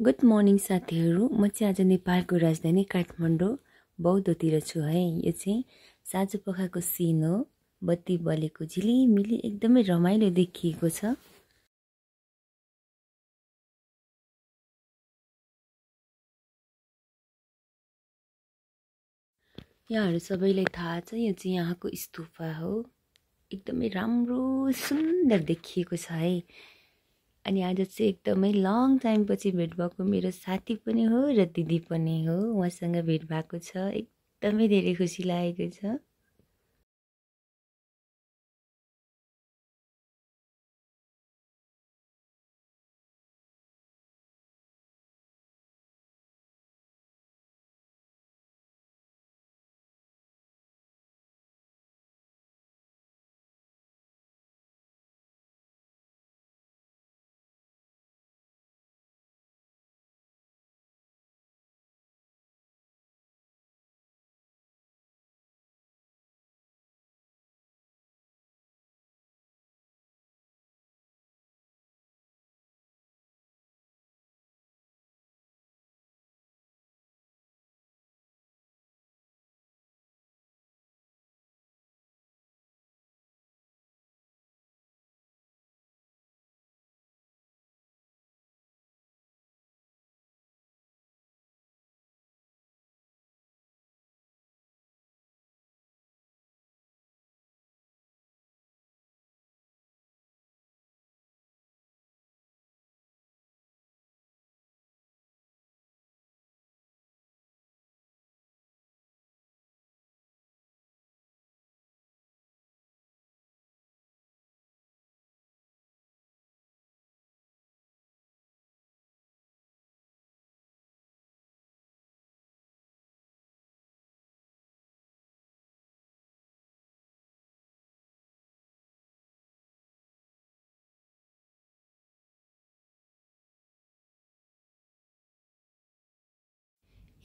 Good morning साथीहरू। म चाहिँ आज नेपालको राजधानी काठमाडौँ बौद्धतिर छु है। यो चाहिँ साँझपखको सिन हो। बत्ती बलेको झिलिमिली एकदमै रमाइलो देखिएको छ। यहाँहरू सबैलाई थाहा छ, यो चाहिँ यहाँको स्तूपा हो। एकदमै राम्रो सुन्दर देखिएको छ है। अनि आज चाहिँ एकदमै लङ टाइम पछि भेट भएको मेरो साथी पनि हो र दिदी पनि हो। उहाँसँग भेट भएको छ, एकदमै धेरै खुसी लागेको छ।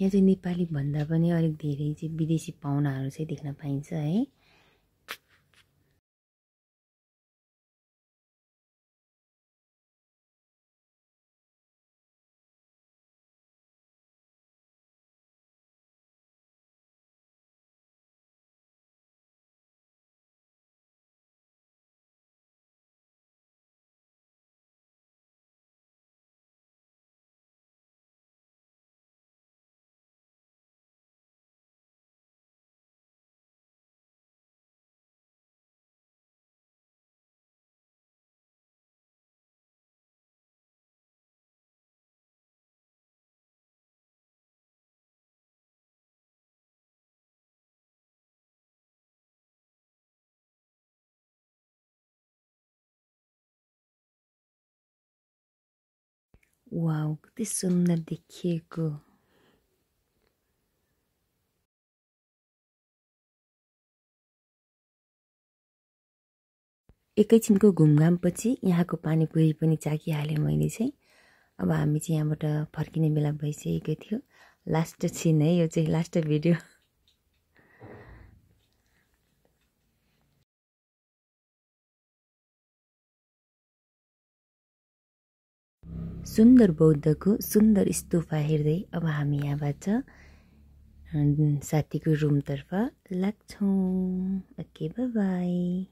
यहाँ चाहिँ नेपाली भन्दा पनि अलिक धेरै चाहिँ विदेशी पाहुनाहरू चाहिँ देख्न पाइन्छ है। वाउ, कति सुन्दर देखिएको। एकैछिनको घुमघामपछि यहाँको पानीपुरी पनि चाखिहालेँ मैले चाहिँ। अब हामी चाहिँ यहाँबाट फर्किने बेला भइसकेको थियो। लास्ट छिन है, यो चाहिँ लास्ट भिडियो। सुन्दर बौद्धको सुन्दर स्तूपा हेर्दै अब हामी यहाँबाट साथीको रुमतर्फ लाग्छौँ। Okay, by by.